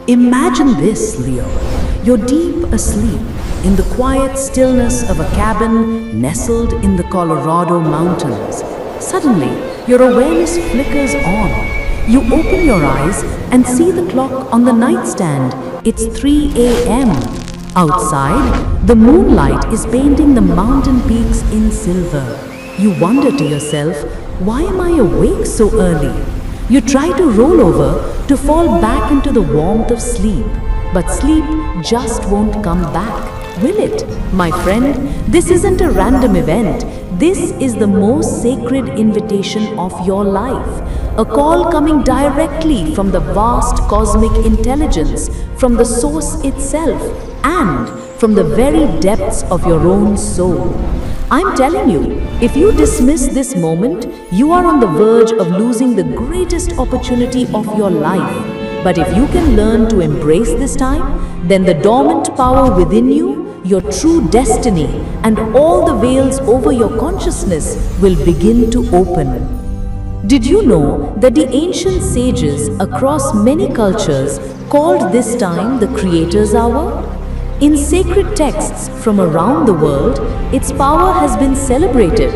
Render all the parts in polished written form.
Imagine this, Leo. You're deep asleep in the quiet stillness of a cabin nestled in the Colorado mountains. Suddenly, your awareness flickers on. You open your eyes and see the clock on the nightstand. It's 3 a.m. Outside, the moonlight is painting the mountain peaks in silver. You wonder to yourself, why am I awake so early? You try to roll over to fall back into the warmth of sleep, but sleep just won't come back, will it? My friend, this isn't a random event. This is the most sacred invitation of your life. A call coming directly from the vast cosmic intelligence, from the source itself, and from the very depths of your own soul. I'm telling you, if you dismiss this moment, you are on the verge of losing the greatest opportunity of your life. But if you can learn to embrace this time, then the dormant power within you, your true destiny, and all the veils over your consciousness will begin to open. Did you know that the ancient sages across many cultures called this time the Creator's Hour? In sacred texts from around the world, its power has been celebrated.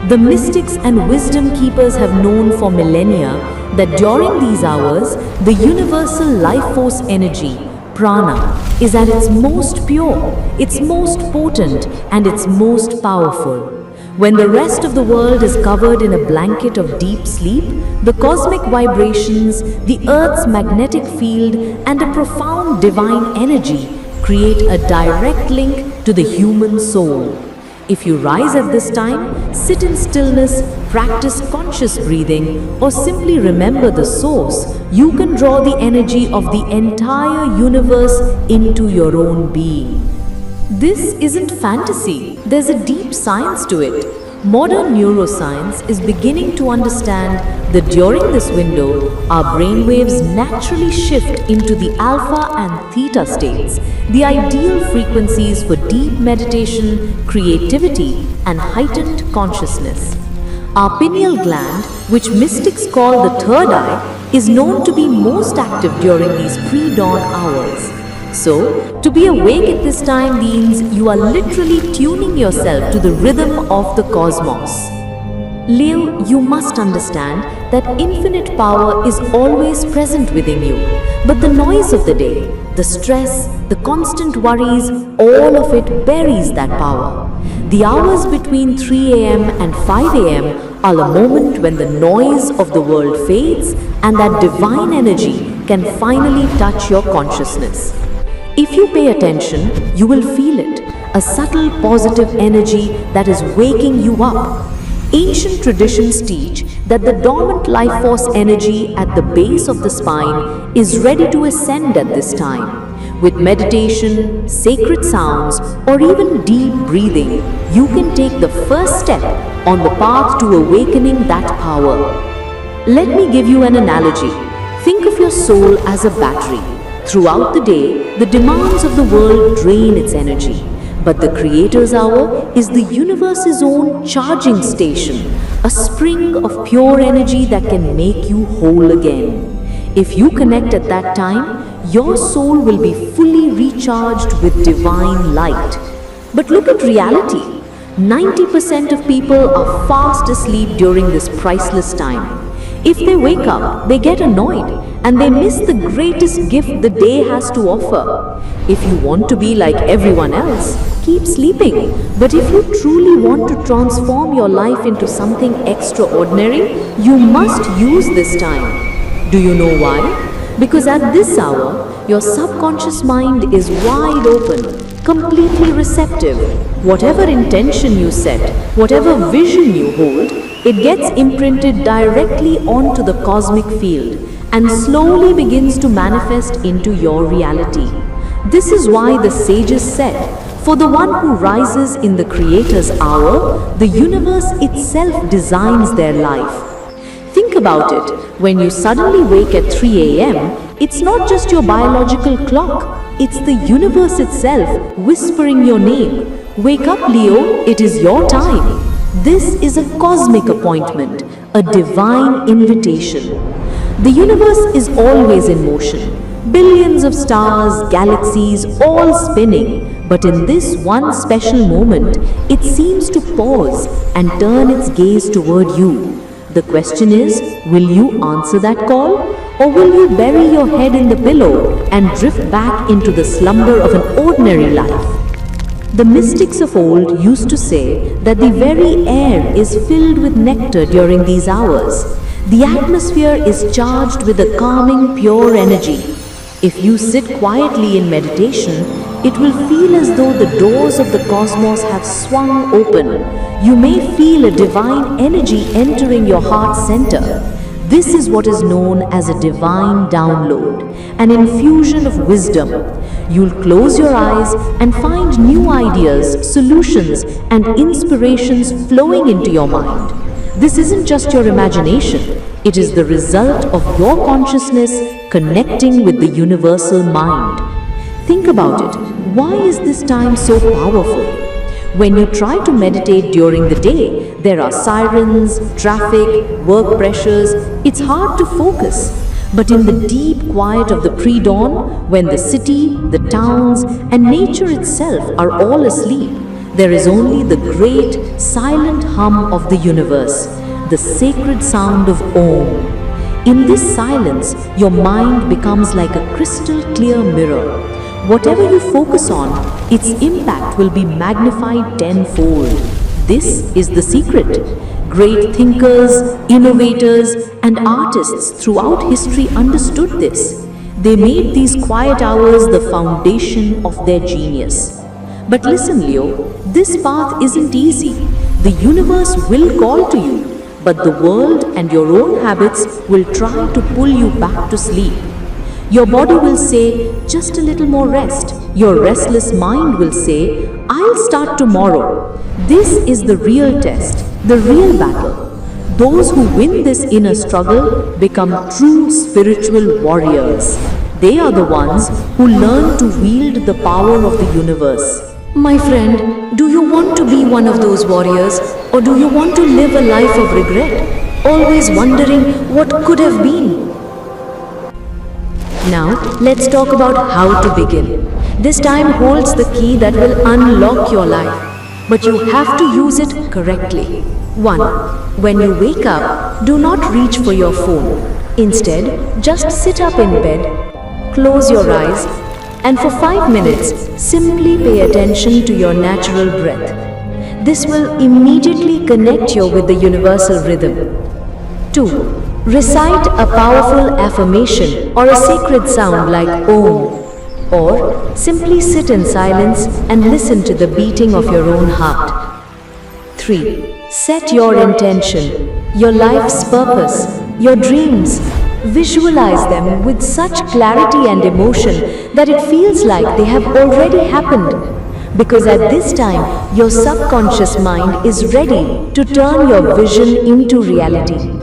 The mystics and wisdom keepers have known for millennia that during these hours, the universal life force energy, prana, is at its most pure, its most potent, and its most powerful. When the rest of the world is covered in a blanket of deep sleep, the cosmic vibrations, the Earth's magnetic field, and a profound divine energy create a direct link to the human soul. If you rise at this time, sit in stillness, practice conscious breathing, or simply remember the source, you can draw the energy of the entire universe into your own being. This isn't fantasy, there's a deep science to it. Modern neuroscience is beginning to understand that during this window, our brainwaves naturally shift into the alpha and theta states, the ideal frequencies for deep meditation, creativity, and heightened consciousness. Our pineal gland, which mystics call the third eye, is known to be most active during these pre-dawn hours. So, to be awake at this time means you are literally tuning yourself to the rhythm of the cosmos. Leo, you must understand that infinite power is always present within you. But the noise of the day, the stress, the constant worries, all of it buries that power. The hours between 3 a.m. and 5 a.m. are a moment when the noise of the world fades and that divine energy can finally touch your consciousness. If you pay attention, you will feel it, a subtle positive energy that is waking you up. Ancient traditions teach that the dormant life force energy at the base of the spine is ready to ascend at this time. With meditation, sacred sounds, or even deep breathing, you can take the first step on the path to awakening that power. Let me give you an analogy. Think of your soul as a battery. Throughout the day, the demands of the world drain its energy. But the Creator's Hour is the universe's own charging station, a spring of pure energy that can make you whole again. If you connect at that time, your soul will be fully recharged with divine light. But look at reality. 90% of people are fast asleep during this priceless time. If they wake up, they get annoyed and they miss the greatest gift the day has to offer. If you want to be like everyone else, keep sleeping. But if you truly want to transform your life into something extraordinary, you must use this time. Do you know why? Because at this hour, your subconscious mind is wide open, completely receptive. Whatever intention you set, whatever vision you hold, it gets imprinted directly onto the cosmic field and slowly begins to manifest into your reality. This is why the sages said, for the one who rises in the Creator's hour, the universe itself designs their life. Think about it. When you suddenly wake at 3 a.m., it's not just your biological clock. It's the universe itself whispering your name. Wake up, Leo, it is your time. This is a cosmic appointment, a divine invitation. The universe is always in motion. Billions of stars, galaxies, all spinning. But in this one special moment, it seems to pause and turn its gaze toward you. The question is, will you answer that call? Or will you bury your head in the pillow and drift back into the slumber of an ordinary life? The mystics of old used to say that the very air is filled with nectar during these hours. The atmosphere is charged with a calming, pure energy. If you sit quietly in meditation, it will feel as though the doors of the cosmos have swung open. You may feel a divine energy entering your heart center. This is what is known as a divine download, an infusion of wisdom. You'll close your eyes and find new ideas, solutions, and inspirations flowing into your mind. This isn't just your imagination, it is the result of your consciousness connecting with the universal mind. Think about it. Why is this time so powerful? When you try to meditate during the day, there are sirens, traffic, work pressures. It's hard to focus. But in the deep quiet of the pre-dawn, when the city, the towns, and nature itself are all asleep, there is only the great, silent hum of the universe, the sacred sound of Om. In this silence, your mind becomes like a crystal clear mirror. Whatever you focus on, its impact will be magnified tenfold. This is the secret. Great thinkers, innovators, and artists throughout history understood this. They made these quiet hours the foundation of their genius. But listen, Leo, this path isn't easy. The universe will call to you, but the world and your own habits will try to pull you back to sleep. Your body will say, just a little more rest. Your restless mind will say, I'll start tomorrow. This is the real test, the real battle. Those who win this inner struggle become true spiritual warriors. They are the ones who learn to wield the power of the universe. My friend, do you want to be one of those warriors, or do you want to live a life of regret, always wondering what could have been? Now, let's talk about how to begin. This time holds the key that will unlock your life, but you have to use it correctly. 1. When you wake up, do not reach for your phone. Instead, just sit up in bed, close your eyes, and for 5 minutes, simply pay attention to your natural breath. This will immediately connect you with the universal rhythm. 2. Recite a powerful affirmation or a sacred sound like Om, or simply sit in silence and listen to the beating of your own heart. 3. Set your intention, your life's purpose, your dreams. Visualize them with such clarity and emotion that it feels like they have already happened. Because at this time, your subconscious mind is ready to turn your vision into reality.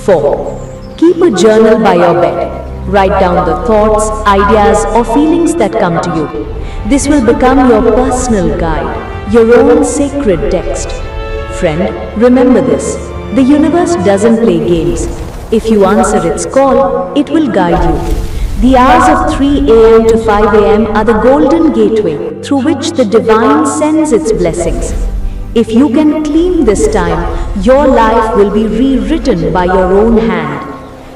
4. Keep a journal by your bed. Write down the thoughts, ideas, or feelings that come to you. This will become your personal guide, your own sacred text. Friend, remember this. The universe doesn't play games. If you answer its call, it will guide you. The hours of 3 a.m. to 5 a.m. are the golden gateway through which the divine sends its blessings. If you can claim this time, your life will be rewritten by your own hand.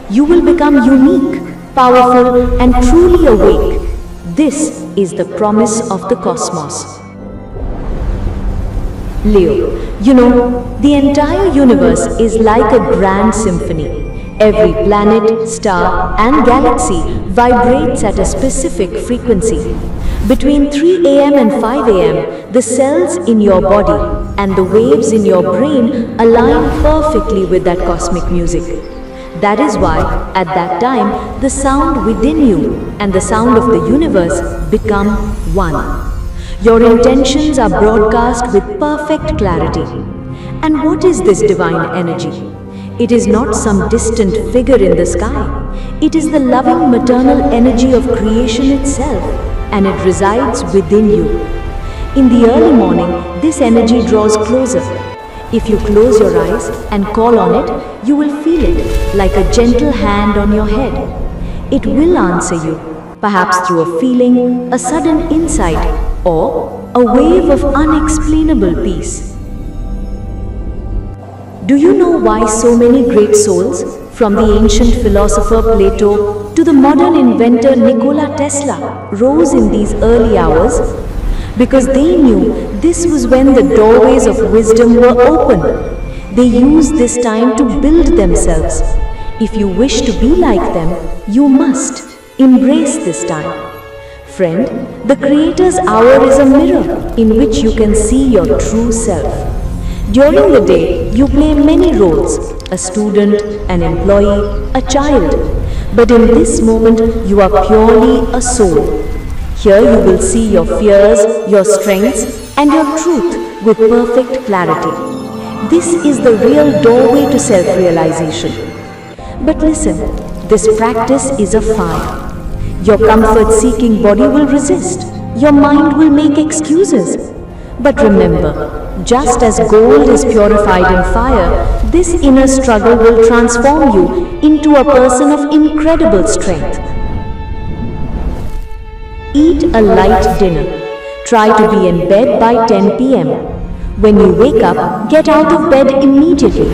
You will become unique, powerful, and truly awake. This is the promise of the cosmos. Leo, you know, the entire universe is like a grand symphony. Every planet, star, and galaxy vibrates at a specific frequency. Between 3 a.m. and 5 a.m., the cells in your body and the waves in your brain align perfectly with that cosmic music. That is why, at that time, the sound within you and the sound of the universe become one. Your intentions are broadcast with perfect clarity. And what is this divine energy? It is not some distant figure in the sky. It is the loving maternal energy of creation itself, and it resides within you. In the early morning, this energy draws closer. If you close your eyes and call on it, you will feel it like a gentle hand on your head. it will answer you, perhaps through a feeling, a sudden insight, or a wave of unexplainable peace. Do you know why so many great souls, from the ancient philosopher Plato to the modern inventor Nikola Tesla, rose in these early hours? Because they knew this was when the doorways of wisdom were open. They used this time to build themselves. If you wish to be like them, you must embrace this time. Friend, the Creator's hour is a mirror in which you can see your true self. During the day, you play many roles, a student, an employee, a child. But in this moment, you are purely a soul. Here you will see your fears, your strengths, and your truth with perfect clarity. This is the real doorway to self-realization. But listen, this practice is a fire. Your comfort-seeking body will resist. Your mind will make excuses. But remember, just as gold is purified in fire, this inner struggle will transform you into a person of incredible strength. Eat a light dinner. Try to be in bed by 10 p.m. When you wake up, get out of bed immediately.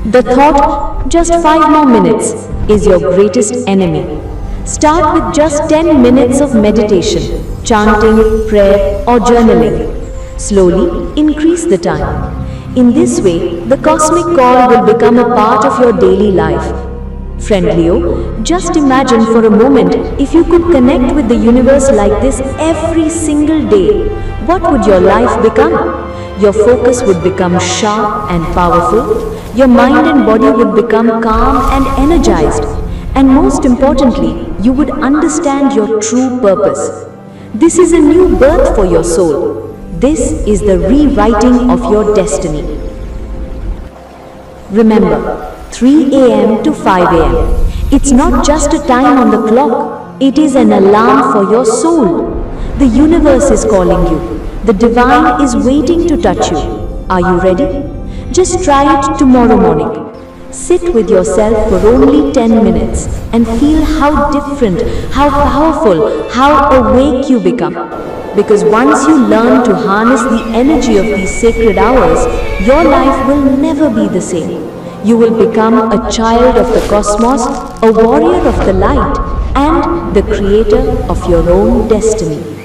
The thought, just 5 more minutes, is your greatest enemy. Start with just 10 minutes of meditation, chanting, prayer, or journaling. Slowly increase the time. In this way, the cosmic call will become a part of your daily life. Friend Leo, just imagine for a moment if you could connect with the universe like this every single day. What would your life become? Your focus would become sharp and powerful. Your mind and body would become calm and energized. And most importantly, you would understand your true purpose. This is a new birth for your soul. This is the rewriting of your destiny. Remember, 3 a.m. to 5 a.m. It's not just a time on the clock. It is an alarm for your soul. The universe is calling you. The divine is waiting to touch you. Are you ready? Just try it tomorrow morning. Sit with yourself for only 10 minutes and feel how different, how powerful, how awake you become. Because once you learn to harness the energy of these sacred hours, your life will never be the same. You will become a child of the cosmos, a warrior of the light, and the creator of your own destiny.